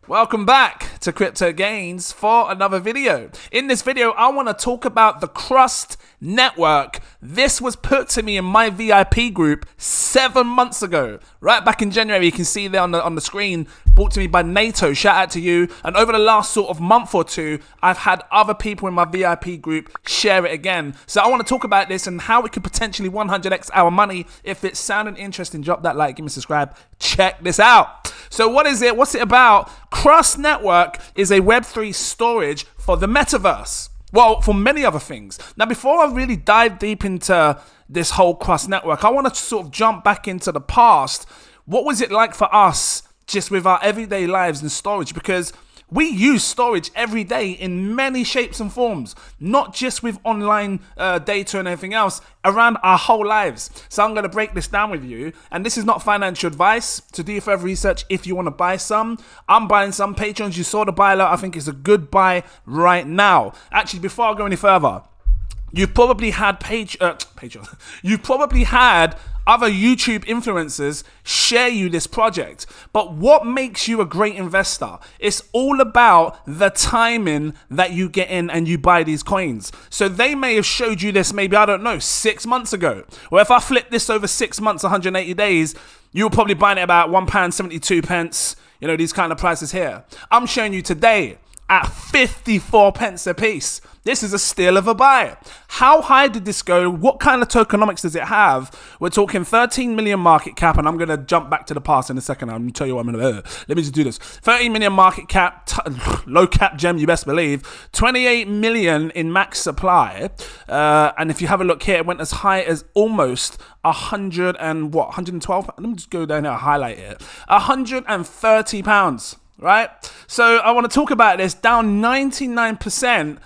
Welcome back to Cryptogains for another video. In this video, I want to talk about the Crust network. This was put to me in my VIP group 7 months ago. Right back in January, you can see there on the screen, brought to me by NATO. Shout out to you. And over the last sort of month or two, I've had other people in my VIP group share it again. So I want to talk about this and how it could potentially 100x our money. If it's sounding interesting, drop that like, give me a subscribe. Check this out. So what is it? What's it about? Crust Network is a Web3 storage for the metaverse. Well, for many other things. Now, before I really dive deep into this whole Crust Network, I want to sort of jump back into the past. What was it like for us just with our everyday lives and storage? Because we use storage every day in many shapes and forms, not just with online data and everything else, around our whole lives. So I'm going to break this down with you. And this is not financial advice. To do further research if you want to buy some. I'm buying some. Patrons, you saw the buy alert. I think it's a good buy right now. Actually, before I go any further, you've probably had you've probably had other YouTube influencers share you this project. But what makes you a great investor? It's all about the timing that you get in and you buy these coins. So they may have showed you this maybe, I don't know, 6 months ago. Well, if I flip this over 6 months, 180 days, you'll probably buy it about £1.72. You know, these kind of prices here. I'm showing you today at 54 pence a piece. This is a steal of a buy. How high did this go? What kind of tokenomics does it have? We're talking 13 million market cap, and I'm going to jump back to the past in a second. I'm going to tell you what I'm going to do. Let me just do this. 13 million market cap, low cap gem, you best believe. 28 million in max supply. And if you have a look here, it went as high as almost 112. Let me just go down here and highlight it. £130. Right? So I want to talk about this, down 99%.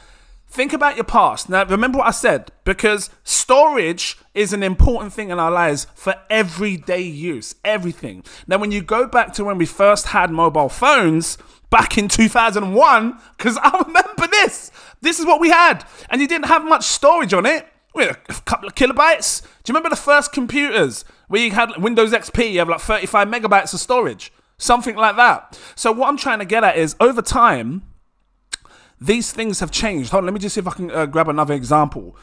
Think about your past. Now, remember what I said, because storage is an important thing in our lives for everyday use, everything. Now, when you go back to when we first had mobile phones back in 2001, because I remember this is what we had, and you didn't have much storage on it. We had a couple of kilobytes. Do you remember the first computers where you had Windows XP, you have like 35 megabytes of storage? Something like that. So what I'm trying to get at is, over time, these things have changed. Hold on, let me just see if I can grab another example.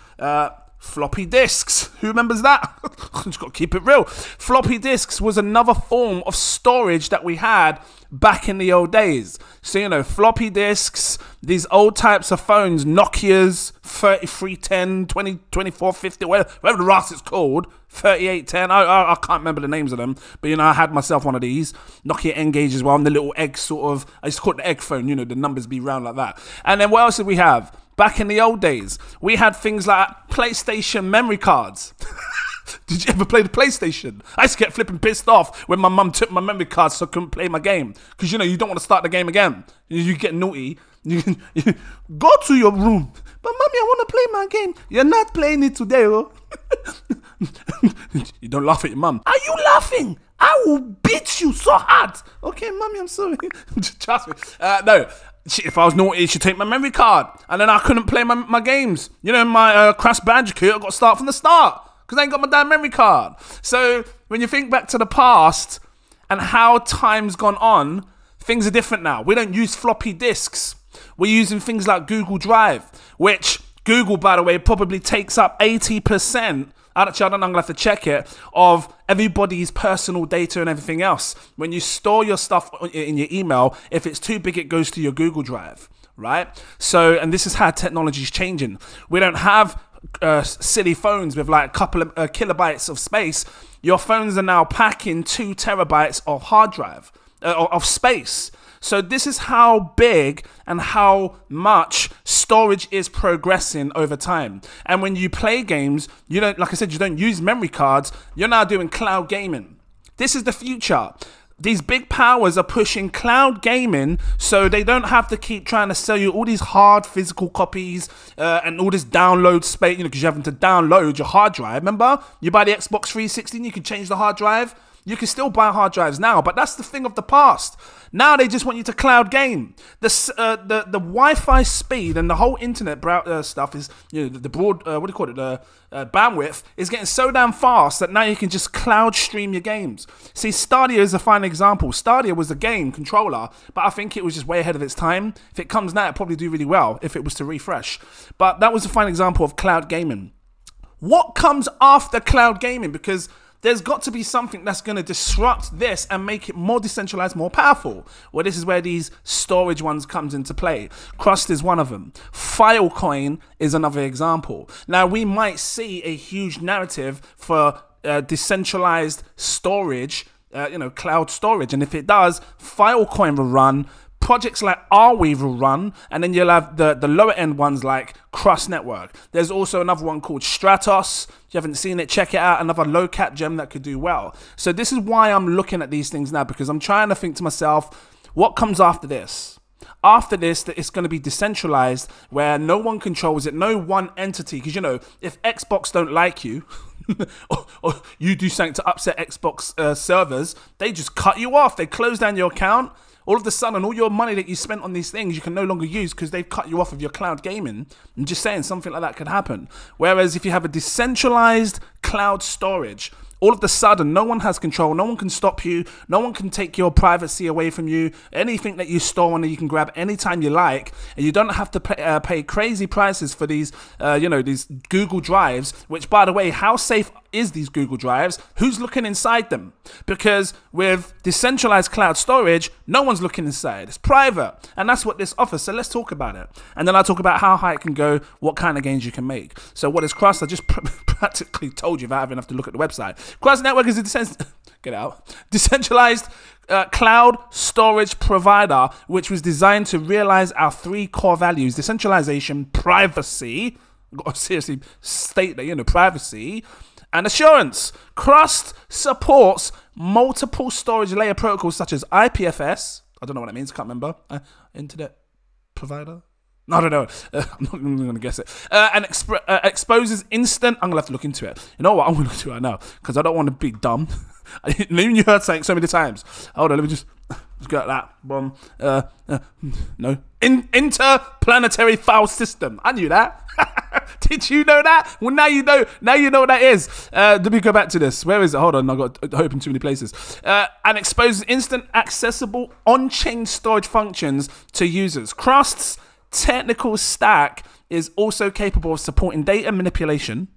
Floppy disks. Who remembers that? Just got to keep it real. Floppy disks was another form of storage that we had back in the old days. So, you know, floppy disks, these old types of phones, Nokia's 3310, 2450, whatever the rest it's called, 3810. I can't remember the names of them, but, you know, I had myself one of these. Nokia N-Gage as well, and the little egg sort of, I used to call it the egg phone, you know, the numbers be round like that. And then what else did we have? Back in the old days, we had things like PlayStation memory cards. Did you ever play the PlayStation? I used to get flipping pissed off when my mum took my memory cards so I couldn't play my game. Because, you know, you don't want to start the game again. You get naughty. You go to your room. But, mommy, I want to play my game. You're not playing it today, oh. You don't laugh at your mum. Are you laughing? I will beat you so hard. Okay, mommy, I'm sorry. Trust me. No. If I was naughty, she'd take my memory card. And then I couldn't play my games. You know, my Crust Bandicoot, I got to start from the start. Because I ain't got my damn memory card. So when you think back to the past and how time's gone on, things are different now. We don't use floppy disks. We're using things like Google Drive, which Google, by the way, probably takes up 80%. Actually, I don't know, I'm going to have to check it, of everybody's personal data and everything else. When you store your stuff in your email, if it's too big, it goes to your Google Drive, right? So, and this is how technology is changing. We don't have silly phones with like a couple of kilobytes of space. Your phones are now packing 2 terabytes of hard drive, of space. So this is how big and how much storage is progressing over time. And when you play games, you don't, like I said, you don't use memory cards. You're now doing cloud gaming. This is the future. These big powers are pushing cloud gaming, so they don't have to keep trying to sell you all these hard physical copies and all this download space, you know, because you're having to download your hard drive. Remember, you buy the Xbox 360 and you can change the hard drive. You can still buy hard drives now, but that's the thing of the past. Now they just want you to cloud game. The Wi-Fi speed and the whole internet stuff is, the broad, bandwidth is getting so damn fast that now you can just cloud stream your games. See, Stadia is a fine example. Stadia was a game controller, but I think it was just way ahead of its time. If it comes now, it'd probably do really well if it was to refresh. But that was a fine example of cloud gaming. What comes after cloud gaming? Because there's got to be something that's going to disrupt this and make it more decentralized, more powerful. Well, this is where these storage ones comes into play. Crust is one of them. Filecoin is another example. Now, we might see a huge narrative for decentralized storage, cloud storage. And if it does, Filecoin will run. Projects like Arweave will run, and then you'll have the lower end ones like Crust Network. There's also another one called Stratos. If you haven't seen it, check it out. Another low cap gem that could do well. So this is why I'm looking at these things now, because I'm trying to think to myself, what comes after this? After this, that it's going to be decentralized, where no one controls it, no one entity. Because, if Xbox don't like you, or you do something to upset Xbox servers, they just cut you off. They close down your account. All of a sudden, all your money that you spent on these things, you can no longer use because they've cut you off of your cloud gaming. I'm just saying something like that could happen. Whereas if you have a decentralized cloud storage, all of a sudden, no one has control. No one can stop you. No one can take your privacy away from you. Anything that you store on it, you can grab anytime you like. And you don't have to pay crazy prices for these, these Google Drives, which, by the way, how safe is these Google Drives? Who's looking inside them? Because with decentralized cloud storage, no one's looking inside. It's private. And that's what this offers. So let's talk about it. And then I'll talk about how high it can go, what kind of gains you can make. So what is Crust? I just practically told you without having to look at the website. Crust Network is a decentralized cloud storage provider, which was designed to realize our three core values: decentralization, privacy. I've got to seriously state that, privacy, and assurance. Crust supports multiple storage layer protocols such as IPFS. I don't know what that means. Can't remember. Internet provider. No, I don't know. I'm not even going to guess it. And exposes instant. I'm going to have to look into it. You know what? I'm going to do it now because I don't want to be dumb. Even you heard something so many times. Hold on. Let me just get that. Boom. No. Interplanetary file system. I knew that. Did you know that? Well, now you know. Now you know what that is. Let me go back to this. Where is it? Hold on. I got open too many places. And exposes instant accessible on-chain storage functions to users. Crust's technical stack is also capable of supporting data manipulation.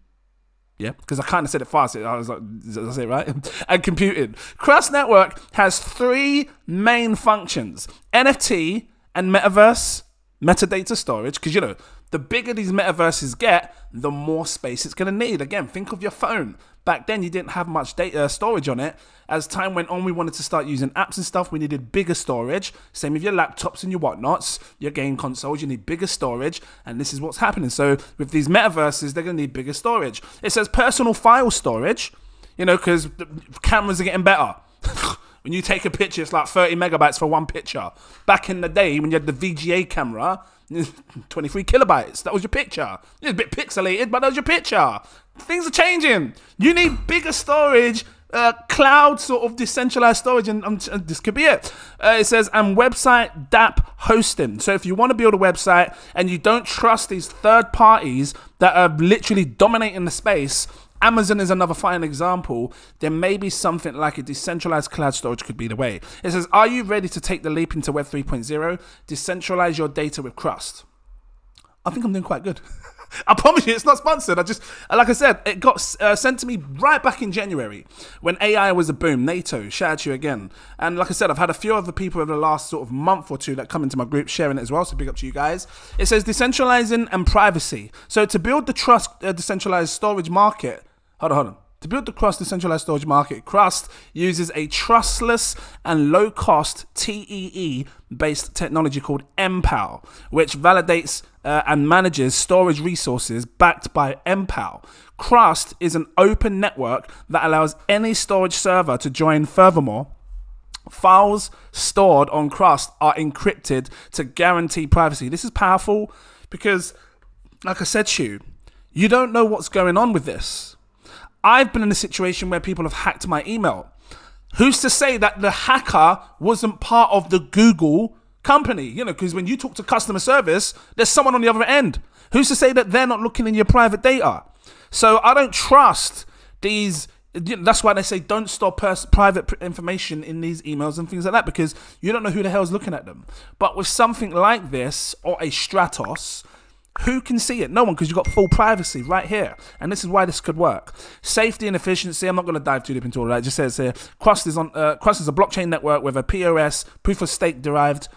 Yeah, because I kind of said it fast. I was like, did I say it right? And computing. Crust Network has three main functions: NFT and metaverse metadata storage. Because, the bigger these metaverses get, the more space it's going to need. Again, think of your phone. Back then, you didn't have much data storage on it. As time went on, we wanted to start using apps and stuff. We needed bigger storage. Same with your laptops and your whatnots, your game consoles. You need bigger storage, and this is what's happening. So with these metaverses, they're going to need bigger storage. It says personal file storage, because the cameras are getting better. When you take a picture, it's like 30 megabytes for one picture. Back in the day, when you had the VGA camera, 23 kilobytes. That was your picture. It was a bit pixelated, but that was your picture. Things are changing. You need bigger storage, cloud sort of decentralized storage, and this could be it. It says, and website DApp hosting. So if you want to build a website and you don't trust these third parties that are literally dominating the space, Amazon is another fine example. There may be something like a decentralized cloud storage could be the way. It says, are you ready to take the leap into Web 3.0? Decentralize your data with Crust. I think I'm doing quite good. I promise you, it's not sponsored. Like I said, it got sent to me right back in January when AI was a boom. NATO, shout out to you again. And like I said, I've had a few other people over the last sort of month or two that come into my group sharing it as well. So big up to you guys. It says decentralizing and privacy. So to build the trust decentralized storage market, hold on. To build the Crust decentralized storage market, Crust uses a trustless and low-cost TEE-based technology called MPAL, which validates and manages storage resources backed by MPAL. Crust is an open network that allows any storage server to join. Furthermore, files stored on Crust are encrypted to guarantee privacy. This is powerful because, like I said to you, you don't know what's going on with this. I've been in a situation where people have hacked my email. Who's to say that the hacker wasn't part of the Google company? You know, because when you talk to customer service, there's someone on the other end. Who's to say that they're not looking in your private data? So I don't trust these. That's why they say don't store private information in these emails and things like that, because you don't know who the hell's looking at them. But with something like this, or a Stratos, who can see it? No one, because you've got full privacy right here. And this is why this could work. Safety and efficiency. I'm not going to dive too deep into all of that. It just says here, Crust is a blockchain network with a POS, proof of stake derived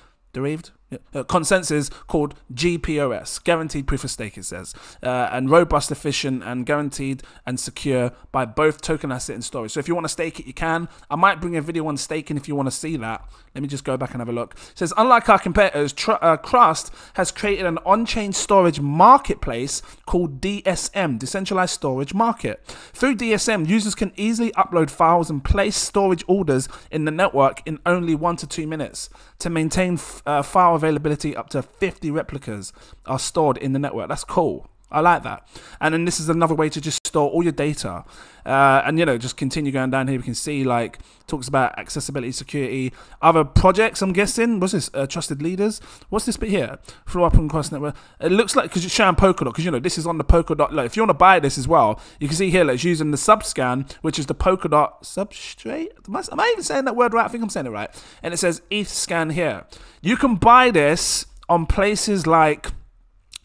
consensus called GPOS, guaranteed proof of stake, it says, and robust, efficient, and guaranteed and secure by both token asset and storage. So if you want to stake it, you can. I might bring a video on staking if you want to see that. Let me just go back and have a look. It says, unlike our competitors, Crust has created an on-chain storage marketplace called DSM, Decentralized Storage Market. Through DSM, users can easily upload files and place storage orders in the network in only 1 to 2 minutes. To maintain file availability, up to 50 replicas are stored in the network. That's cool. I like that. And then this is another way to just store all your data. And, you know, just continue going down here. We can see, like, talks about accessibility, security, other projects, I'm guessing. What's this? Trusted leaders. What's this bit here? Flow up and Crust network. It looks like, because it's showing Polkadot, because, you know, this is on the Polkadot. Like, if you want to buy this as well, you can see here, like, it's using the subscan, which is the Polkadot substrate. Am I even saying that word right? I think I'm saying it right. And it says ETH scan here. You can buy this on places like,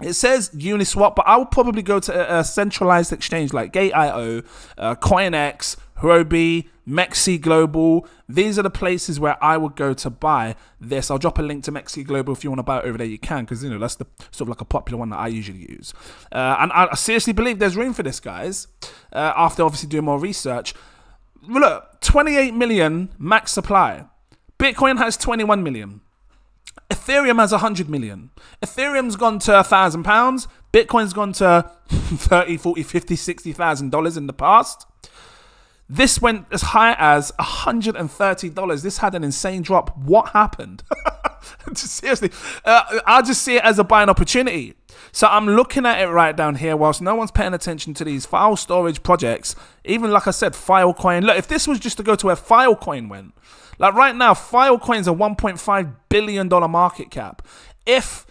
it says Uniswap, but I would probably go to a centralized exchange like Gate.io, CoinX, Huobi, Mexi Global. These are the places where I would go to buy this. I'll drop a link to Mexi Global if you want to buy it over there. You can, because, you know, that's the sort of like a popular one that I usually use. And I seriously believe there's room for this, guys. After obviously doing more research, look, 28 million max supply. Bitcoin has 21 million. Ethereum has 100 million. Ethereum's gone to £1,000. Bitcoin's gone to 30, 40, 50, $60,000 in the past. This went as high as $130. This had an insane drop. What happened? Seriously, I just see it as a buying opportunity. So I'm looking at it right down here, whilst no one's paying attention to these file storage projects. Even like I said, Filecoin. Look, if this was just to go to where Filecoin went, like right now, Filecoin's a $1.5 billion market cap. If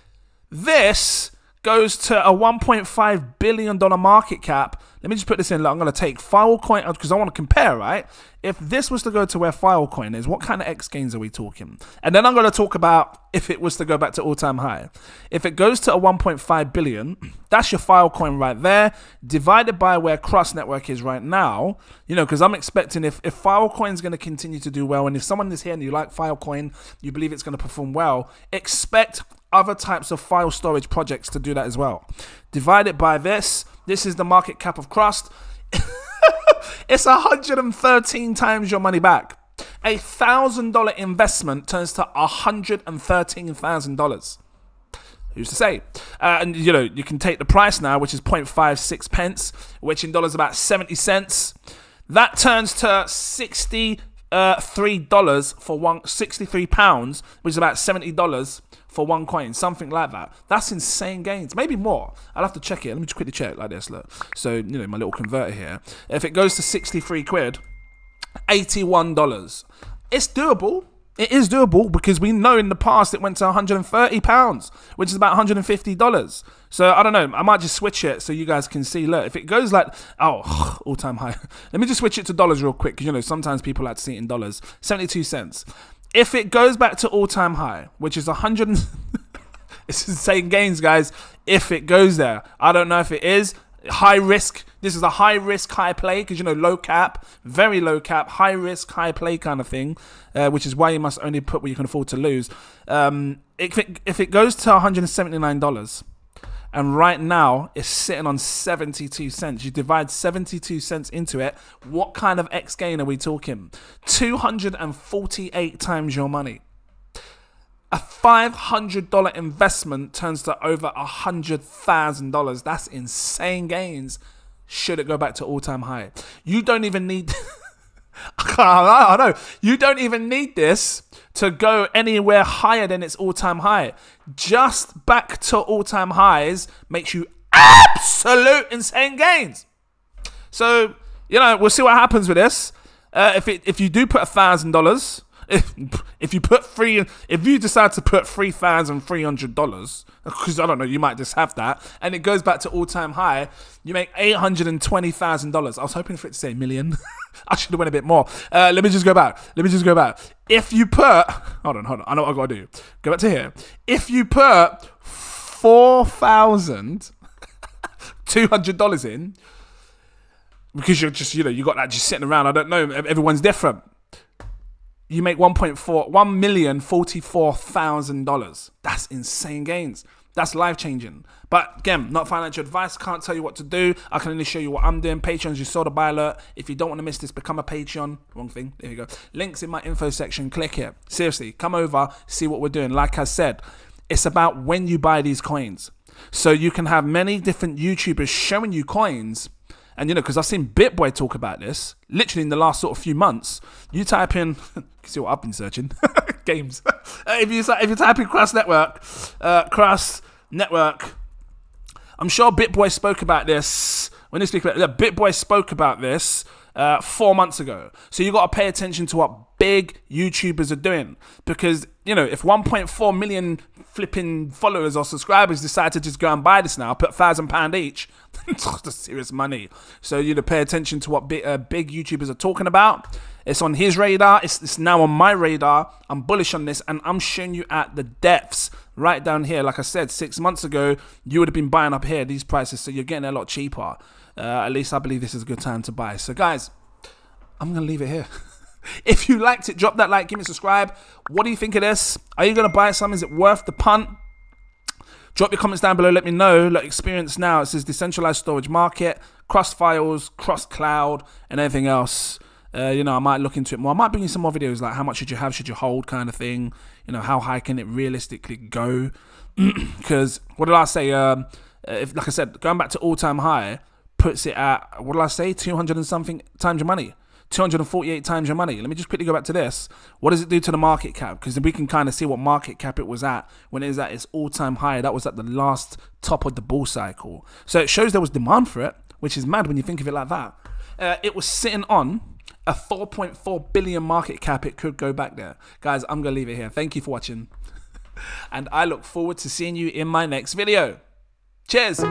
this goes to a $1.5 billion market cap, let me just put this in. Like, I'm going to take Filecoin out because I want to compare, right? If this was to go to where Filecoin is, what kind of X gains are we talking? And then I'm going to talk about if it was to go back to all-time high. If it goes to a 1.5 billion, that's your Filecoin right there, divided by where Crust network is right now. You know, because I'm expecting if Filecoin is going to continue to do well, and if someone is here and you like Filecoin, you believe it's going to perform well, expect other types of file storage projects to do that as well. Divided by this is the market cap of Crust. It's 113 times your money back. $1,000 investment turns to $113,000. Who's to say? And, you know, you can take the price now, which is 0.56 pence, which in dollars about 70 cents. That turns to $63 for £63, which is about $70 for one coin, something like that. That's insane gains, maybe more. I'll have to check it. Let me just quickly check like this. Look, so, you know, my little converter here. If it goes to 63 quid, $81. It's doable. It is doable because we know in the past it went to £130, which is about $150. So I don't know. I might just switch it so you guys can see. Look, if it goes like, oh, all-time high. Let me just switch it to dollars real quick because, you know, sometimes people like to see it in dollars. 72 cents. If it goes back to all-time high, which is 100, it's insane gains, guys. If it goes there, I don't know if it is high risk. This is a high risk, high play because, you know, low cap, very low cap, high risk, high play kind of thing, which is why you must only put what you can afford to lose. If it goes to $179, and right now it's sitting on 72 cents. You divide 72 cents into it. What kind of X gain are we talking? 248 times your money. A $500 investment turns to over $100,000. That's insane gains. Should it go back to all-time high? You don't even need... I know. You don't even need this to go anywhere higher than its all-time high. Just back to all-time highs makes you absolute insane gains. So, you know, we'll see what happens with this. If you do put $1,000, if you decide to put $3,300, because I don't know, you might just have that, and it goes back to all-time high, you make $820,000. I was hoping for it to say million. I should have went a bit more. Let me just go back. If you put, hold on, I know what I gotta do. Go back to here. If you put $4,200 in, because you're just, you got that just sitting around, I don't know, everyone's different, you make $1,044,000. That's insane gains. That's life-changing. But again, not financial advice. Can't tell you what to do. I can only show you what I'm doing. Patreons, you saw the buy alert. If you don't want to miss this, become a Patreon. Wrong thing. There you go. Links in my info section. Click it. Seriously, come over, see what we're doing. Like I said, it's about when you buy these coins. So you can have many different YouTubers showing you coins. And, because I've seen BitBoy talk about this, literally in the last sort of few months. You type in, you can see what I've been searching, games. If you type in Crust Network, I'm sure BitBoy spoke about this. When they speak about it, BitBoy spoke about this 4 months ago. So you got to pay attention to what big YouTubers are doing. Because, if 1.4 million flipping followers or subscribers decide to just go and buy this now, put £1,000 each, that's serious money. So you pay attention to what big YouTubers are talking about. It's on his radar. It's now on my radar. I'm bullish on this, and I'm showing you at the depths right down here. Like I said, 6 months ago, you would have been buying up here, these prices, so you're getting a lot cheaper. At least I believe this is a good time to buy. So guys, I'm going to leave it here. If you liked it, drop that like, give me a subscribe. What do you think of this? Are you going to buy some? Is it worth the punt? Drop your comments down below. Let me know. Look, experience now. It says decentralized storage market, Crust files, Crust cloud, and everything else. I might look into it more. I might bring you some more videos like how much should you have, should you hold kind of thing. How high can it realistically go? Because what did I say? Like I said, going back to all-time high puts it at, what did I say? 200 and something times your money. 248 times your money. Let me just quickly go back to this. What does it do to the market cap? Because we can kind of see what market cap it was at when it was at its all-time high. That was at the last top of the bull cycle. So it shows there was demand for it, which is mad when you think of it like that. It was sitting on a 4.4 billion market cap. It could go back there. Guys, I'm going to leave it here. Thank you for watching. And I look forward to seeing you in my next video. Cheers.